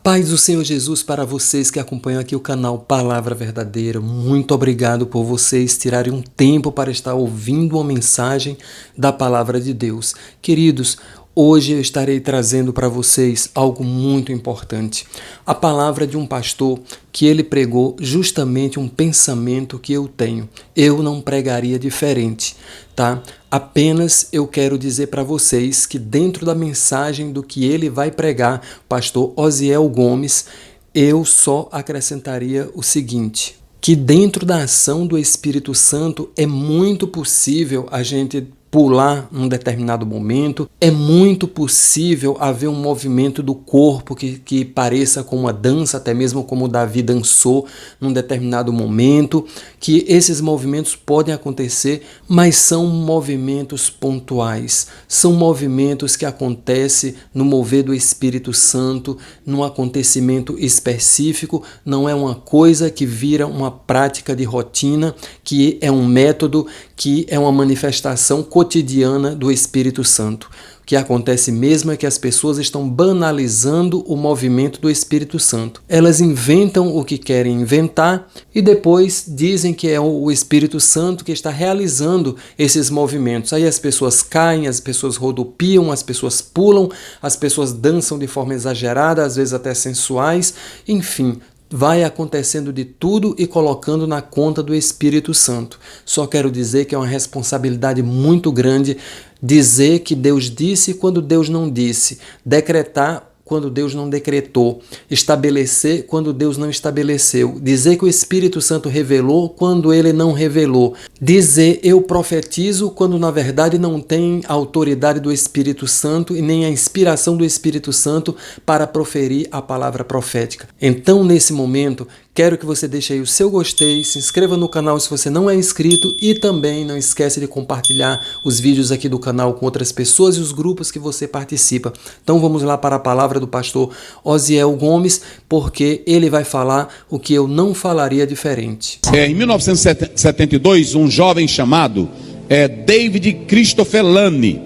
Paz do Senhor Jesus para vocês que acompanham aqui o canal Palavra Verdadeira. Muito obrigado por vocês tirarem um tempo para estar ouvindo uma mensagem da Palavra de Deus. Queridos, hoje eu estarei trazendo para vocês algo muito importante. A palavra de um pastor que ele pregou justamente um pensamento que eu tenho. Eu não pregaria diferente, tá? Apenas eu quero dizer para vocês que dentro da mensagem do que ele vai pregar, pastor Osiel Gomes, eu só acrescentaria o seguinte, que dentro da ação do Espírito Santo é muito possível a gente pular num determinado momento, é muito possível haver um movimento do corpo que pareça com uma dança, até mesmo como Davi dançou num determinado momento, que esses movimentos podem acontecer, mas são movimentos pontuais, são movimentos que acontecem no mover do Espírito Santo, num acontecimento específico, não é uma coisa que vira uma prática de rotina, que é um método, que é uma manifestação cotidiana do Espírito Santo. O que acontece mesmo é que as pessoas estão banalizando o movimento do Espírito Santo. Elas inventam o que querem inventar e depois dizem que é o Espírito Santo que está realizando esses movimentos. Aí as pessoas caem, as pessoas rodopiam, as pessoas pulam, as pessoas dançam de forma exagerada, às vezes até sensuais, enfim. Vai acontecendo de tudo e colocando na conta do Espírito Santo. Só quero dizer que é uma responsabilidade muito grande dizer que Deus disse quando Deus não disse, decretar quando Deus não decretou, estabelecer quando Deus não estabeleceu, dizer que o Espírito Santo revelou quando ele não revelou, dizer eu profetizo quando na verdade não tem a autoridade do Espírito Santo e nem a inspiração do Espírito Santo para proferir a palavra profética. Então, nesse momento, quero que você deixe aí o seu gostei, se inscreva no canal se você não é inscrito e também não esquece de compartilhar os vídeos aqui do canal com outras pessoas e os grupos que você participa. Então vamos lá para a palavra do pastor Osiel Gomes, porque ele vai falar o que eu não falaria diferente. Em 1972, um jovem chamado David Christopher Lane,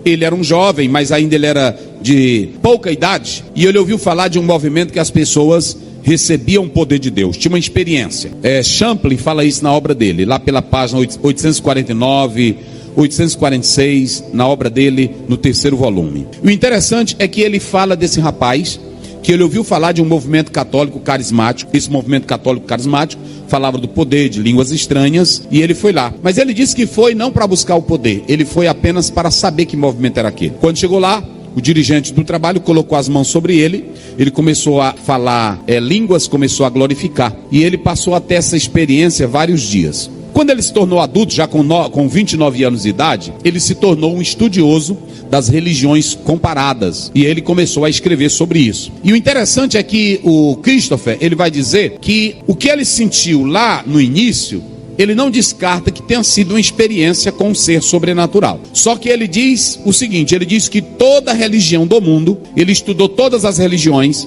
ele era um jovem, mas ainda ele era de pouca idade, e ele ouviu falar de um movimento que as pessoas recebiam o poder de Deus, tinha uma experiência. Champlin fala isso na obra dele, lá pela página 849, 846, na obra dele, no 3º volume. O interessante é que ele fala desse rapaz, que ele ouviu falar de um movimento católico carismático. Esse movimento católico carismático falava do poder de línguas estranhas, e ele foi lá. Mas ele disse que foi não para buscar o poder, ele foi apenas para saber que movimento era aquele. Quando chegou lá, o dirigente do trabalho colocou as mãos sobre ele, ele começou a falar línguas, começou a glorificar, e ele passou até essa experiência vários dias. Quando ele se tornou adulto, já com 29 anos de idade, ele se tornou um estudioso das religiões comparadas, e ele começou a escrever sobre isso. E o interessante é que o Christopher, ele vai dizer que o que ele sentiu lá no início, ele não descarta que tenha sido uma experiência com um ser sobrenatural. Só que ele diz o seguinte, ele diz que toda religião do mundo, ele estudou todas as religiões,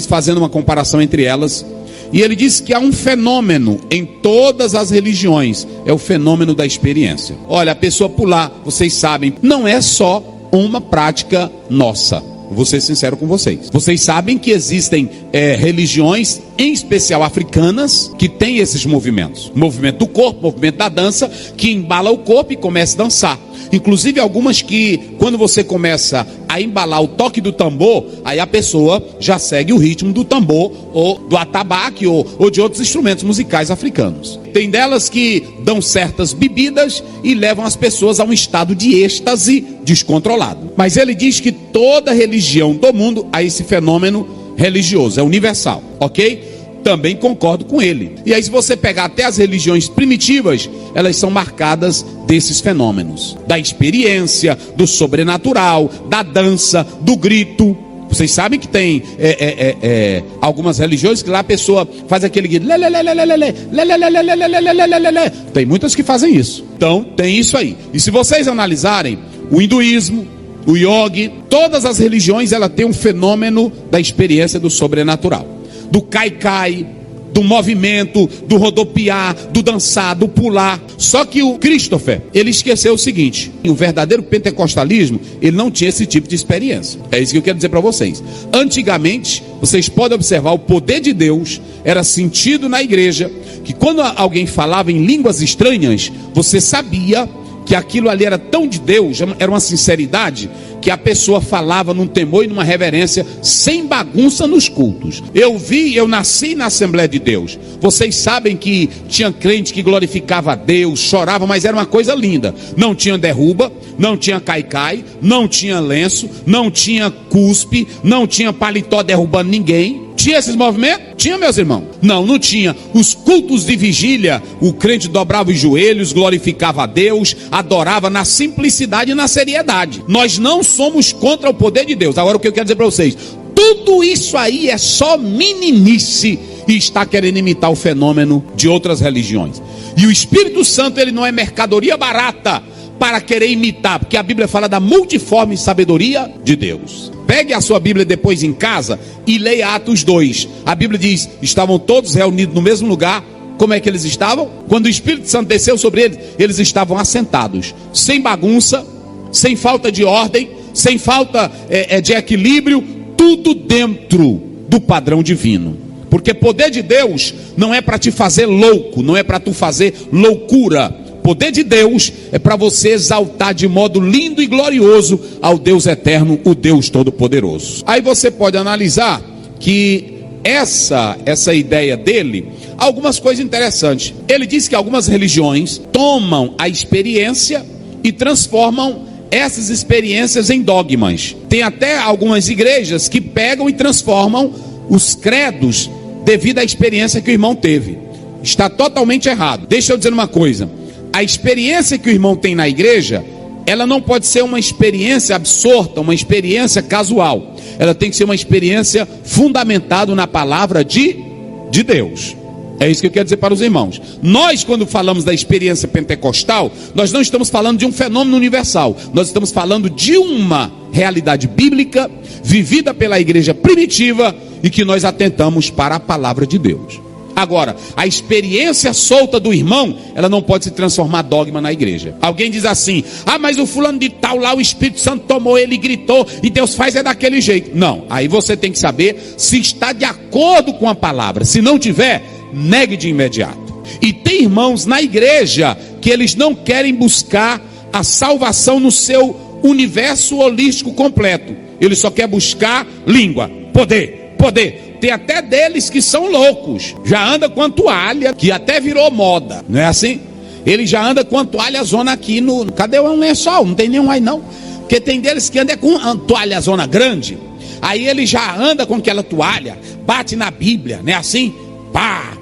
fazendo uma comparação entre elas, e ele diz que há um fenômeno em todas as religiões, é o fenômeno da experiência. Olha, a pessoa pular, vocês sabem, não é só uma prática nossa. Vou ser sincero com vocês. Vocês sabem que existem religiões, em especial africanas, que têm esses movimentos. Movimento do corpo, movimento da dança, que embala o corpo e começa a dançar. Inclusive algumas que, quando você começa a embalar o toque do tambor, aí a pessoa já segue o ritmo do tambor, ou do atabaque, ou de outros instrumentos musicais africanos. Tem delas que dão certas bebidas e levam as pessoas a um estado de êxtase descontrolado. Mas ele diz que toda religião do mundo há esse fenômeno religioso, é universal, ok? Também concordo com ele. E aí, se você pegar até as religiões primitivas, elas são marcadas desses fenômenos, da experiência, do sobrenatural, da dança, do grito. Vocês sabem que tem algumas religiões que lá a pessoa faz aquele grito. Tem muitas que fazem isso. Então, tem isso aí. E se vocês analisarem o hinduísmo, o yoga, todas as religiões, ela tem um fenômeno da experiência do sobrenatural. Do Kaikai, do movimento, do rodopiar, do dançar, do pular. Só que o Christopher, ele esqueceu o seguinte: o verdadeiro pentecostalismo, ele não tinha esse tipo de experiência. É isso que eu quero dizer para vocês. Antigamente, vocês podem observar, o poder de Deus era sentido na igreja, que quando alguém falava em línguas estranhas, você sabia que aquilo ali era tão de Deus, era uma sinceridade, que a pessoa falava num temor e numa reverência, sem bagunça nos cultos. Eu nasci na Assembleia de Deus. Vocês sabem que tinha crente que glorificava a Deus, chorava, mas era uma coisa linda. Não tinha derruba, não tinha caicai, não tinha lenço, não tinha cuspe, não tinha paletó derrubando ninguém. Tinha esses movimentos? Tinha, meus irmãos? Não tinha. Os cultos de vigília, o crente dobrava os joelhos, glorificava a Deus, adorava na simplicidade e na seriedade. Nós não somos contra o poder de Deus. Agora o que eu quero dizer para vocês: tudo isso aí é só meninice e está querendo imitar o fenômeno de outras religiões. E o Espírito Santo, ele não é mercadoria barata para querer imitar, porque a Bíblia fala da multiforme sabedoria de Deus. Pegue a sua Bíblia depois em casa e leia Atos 2. A Bíblia diz: estavam todos reunidos no mesmo lugar. Como é que eles estavam? Quando o Espírito Santo desceu sobre eles, eles estavam assentados, sem bagunça, sem falta de ordem, sem falta de equilíbrio, tudo dentro do padrão divino. Porque poder de Deus não é para te fazer louco, não é para tu fazer loucura. Poder de Deus é para você exaltar de modo lindo e glorioso ao Deus eterno, o Deus todo-poderoso. Aí você pode analisar que essa ideia dele, algumas coisas interessantes. Ele diz que algumas religiões tomam a experiência e transformam essas experiências em dogmas. Tem até algumas igrejas que pegam e transformam os credos devido à experiência que o irmão teve. Está totalmente errado. Deixa eu dizer uma coisa: a experiência que o irmão tem na igreja, ela não pode ser uma experiência absorta, uma experiência casual. Ela tem que ser uma experiência fundamentada na palavra de Deus. É isso que eu quero dizer para os irmãos. Nós, quando falamos da experiência pentecostal, nós não estamos falando de um fenômeno universal. Nós estamos falando de uma realidade bíblica, vivida pela igreja primitiva, e que nós atentamos para a palavra de Deus. Agora, a experiência solta do irmão, ela não pode se transformar dogma na igreja. Alguém diz assim: ah, mas o fulano de tal lá, o Espírito Santo tomou ele e gritou, e Deus faz daquele jeito. Não, aí você tem que saber se está de acordo com a palavra. Se não tiver, negue de imediato. E tem irmãos na igreja que eles não querem buscar a salvação no seu universo holístico completo. Ele só quer buscar língua, poder. Tem até deles que são loucos, já anda com a toalha, que até virou moda, não é assim? Ele já anda com a toalha zona aqui no... Cadê um lençol? Não tem nenhum aí não. Porque tem deles que andam com a toalha zona grande. Aí ele já anda com aquela toalha, bate na Bíblia, não é assim? Pá!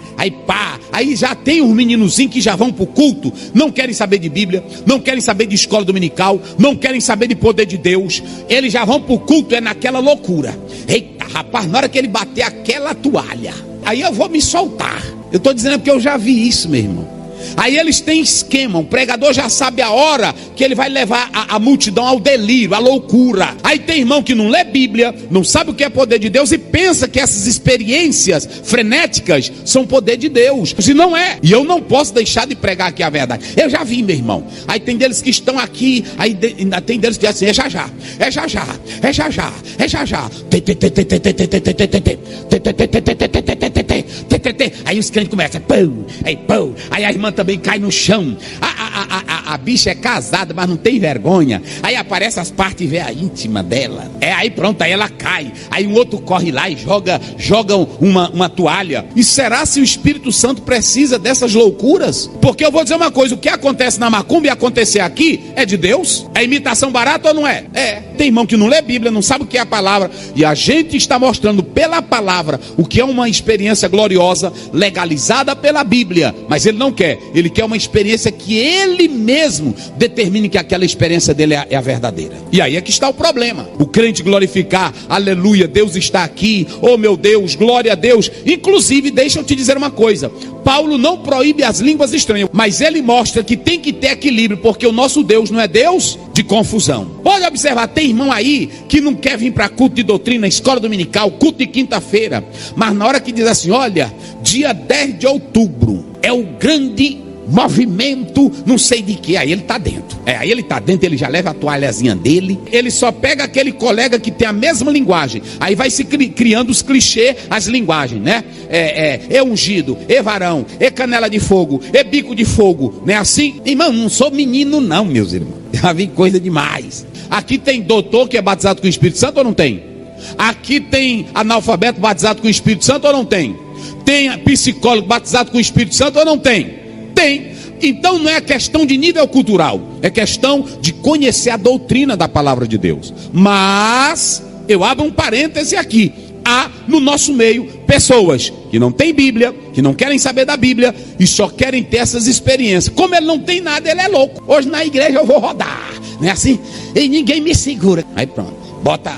Aí já tem uns meninozinhos que já vão para o culto, não querem saber de Bíblia, não querem saber de escola dominical, não querem saber de poder de Deus. Eles já vão para o culto, é naquela loucura. Eita, rapaz, na hora que ele bater aquela toalha, aí eu vou me soltar. Eu estou dizendo porque eu já vi isso, meu irmão. Aí eles têm esquema, o pregador já sabe a hora que ele vai levar a multidão ao delírio, à loucura. Aí tem irmão que não lê Bíblia, não sabe o que é poder de Deus e pensa que essas experiências frenéticas são poder de Deus. E não é. E eu não posso deixar de pregar aqui a verdade. Eu já vi, meu irmão. Aí tem deles que estão aqui, aí tem deles que dizem assim: é já. Aí os crentes começam, pão, aí a irmã também cai no chão. A bicha é casada, mas não tem vergonha. Aí aparece as partes veia íntima dela. Aí pronto, aí ela cai. Aí um outro corre lá e joga uma toalha. E será se o Espírito Santo precisa dessas loucuras? Porque eu vou dizer uma coisa: o que acontece na macumba e acontecer aqui é de Deus? É imitação barata ou não é? Tem irmão que não lê Bíblia, não sabe o que é a palavra. E a gente está mostrando pela palavra o que é uma experiência gloriosa, legalizada pela Bíblia. Mas ele não quer. Ele quer uma experiência que ele mesmo mesmo determine que aquela experiência dele é a verdadeira. E aí é que está o problema. O crente glorificar, aleluia, Deus está aqui, oh meu Deus, glória a Deus. Inclusive, deixa eu te dizer uma coisa, Paulo não proíbe as línguas estranhas, mas ele mostra que tem que ter equilíbrio, porque o nosso Deus não é Deus de confusão. Pode observar, tem irmão aí que não quer vir para culto de doutrina, escola dominical, culto de quinta-feira, mas na hora que diz assim, olha, dia 10 de outubro é o grande movimento, não sei de que, aí ele está dentro. Aí ele está dentro, ele já leva a toalhazinha dele, ele só pega aquele colega que tem a mesma linguagem, aí vai se criando os clichês, as linguagens, né? É ungido, é varão, é canela de fogo, é bico de fogo, não é assim? Irmão, não sou menino não, meus irmãos, já vi coisa demais. Aqui tem doutor que é batizado com o Espírito Santo ou não tem? Aqui tem analfabeto batizado com o Espírito Santo ou não tem? Tem psicólogo batizado com o Espírito Santo ou não tem? Tem. Então não é questão de nível cultural, é questão de conhecer a doutrina da palavra de Deus. Mas eu abro um parêntese aqui. Há no nosso meio pessoas que não têm Bíblia, que não querem saber da Bíblia e só querem ter essas experiências. Como ele não tem nada, ele é louco. Hoje na igreja eu vou rodar, não é assim? E ninguém me segura. Aí pronto, bota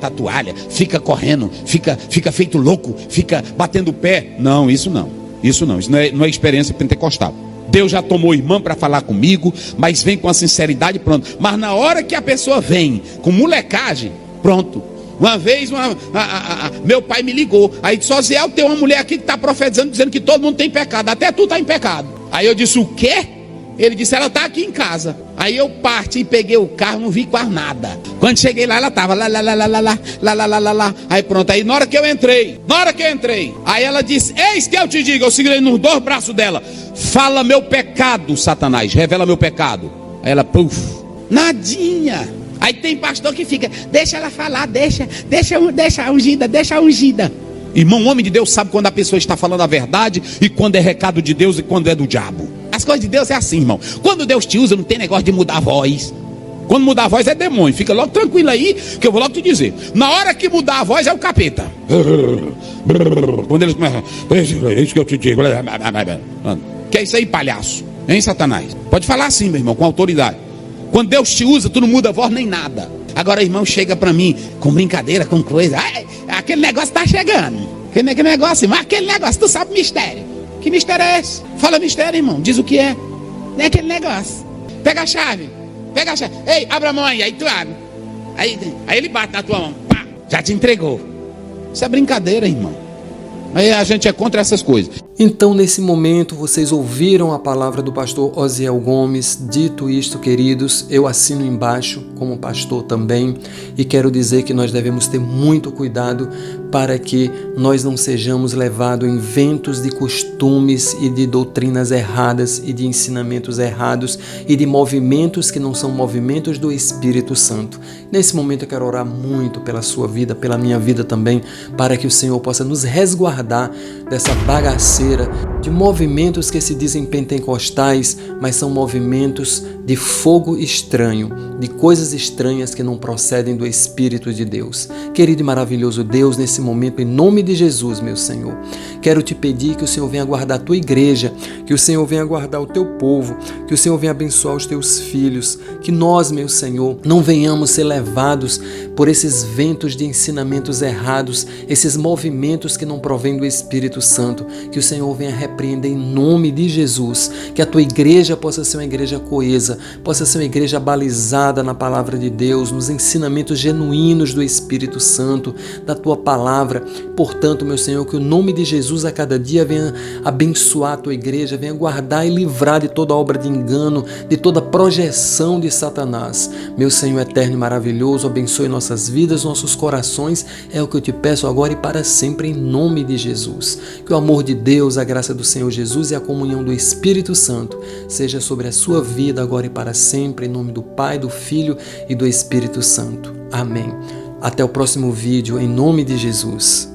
a toalha, fica correndo, fica feito louco, fica batendo o pé. Não, isso não. Isso não é experiência pentecostal. Deus já tomou irmã para falar comigo, mas vem com a sinceridade, pronto. Mas na hora que a pessoa vem com molecagem, pronto. Uma vez meu pai me ligou, aí disse, Osiel, tem uma mulher aqui que está profetizando, dizendo que todo mundo tem pecado, até tu está em pecado. Aí eu disse, o quê? Ele disse, ela está aqui em casa. Aí eu parti e peguei o carro, não vi quase nada. Quando cheguei lá, ela estava lá. Aí pronto, aí na hora que eu entrei, aí ela disse, eis que eu te digo, eu segurei nos dois braços dela, fala meu pecado, Satanás, revela meu pecado. Aí ela, puf, nadinha. Aí tem pastor que fica, deixa ela falar, deixa a ungida. Irmão, o homem de Deus sabe quando a pessoa está falando a verdade e quando é recado de Deus e quando é do diabo. As coisas de Deus é assim, irmão. Quando Deus te usa, não tem negócio de mudar a voz. Quando mudar a voz é demônio. Fica logo tranquilo aí, que eu vou logo te dizer. Na hora que mudar a voz é o capeta. Quando eles começam, é isso que eu te digo. Que é isso aí, palhaço? Hein, Satanás? Pode falar assim, meu irmão, com autoridade. Quando Deus te usa, tu não muda a voz nem nada. Agora, irmão, chega pra mim com brincadeira, com coisa. Aquele negócio tá chegando. Aquele negócio, mas aquele negócio, tu sabe mistério. Que mistério é esse? Fala mistério, irmão. Diz o que é. Não é aquele negócio. Pega a chave. Ei, abre a mão aí tu abre. Aí ele bate na tua mão. Pá, já te entregou. Isso é brincadeira, irmão. Aí a gente é contra essas coisas. Então, nesse momento, vocês ouviram a palavra do pastor Osiel Gomes. Dito isto, queridos, eu assino embaixo como pastor também e quero dizer que nós devemos ter muito cuidado para que nós não sejamos levados em ventos de costumes e de doutrinas erradas e de ensinamentos errados e de movimentos que não são movimentos do Espírito Santo. Nesse momento eu quero orar muito pela sua vida, pela minha vida também, para que o Senhor possa nos resguardar dessa bagaceira de movimentos que se dizem pentecostais, mas são movimentos de fogo estranho, de coisas estranhas que não procedem do Espírito de Deus. Querido e maravilhoso Deus, nesse momento, em nome de Jesus, meu Senhor, quero te pedir que o Senhor venha guardar a tua igreja, que o Senhor venha guardar o teu povo, que o Senhor venha abençoar os teus filhos, que nós, meu Senhor, não venhamos ser levados por esses ventos de ensinamentos errados, esses movimentos que não provêm do Espírito Santo, que o Senhor venha repreender em nome de Jesus, que a tua igreja possa ser uma igreja coesa, possa ser uma igreja balizada na palavra de Deus, nos ensinamentos genuínos do Espírito Santo, da tua palavra. Portanto, meu Senhor, que o nome de Jesus a cada dia venha abençoar a tua igreja, venha guardar e livrar de toda obra de engano, de toda projeção de Satanás. Meu Senhor eterno e maravilhoso, abençoe nossas vidas, nossos corações, é o que eu te peço agora e para sempre, em nome de Jesus. Que o amor de Deus, a graça do Senhor Jesus e a comunhão do Espírito Santo seja sobre a sua vida agora e para sempre, em nome do Pai, do Filho e do Espírito Santo. Amém. Até o próximo vídeo, em nome de Jesus.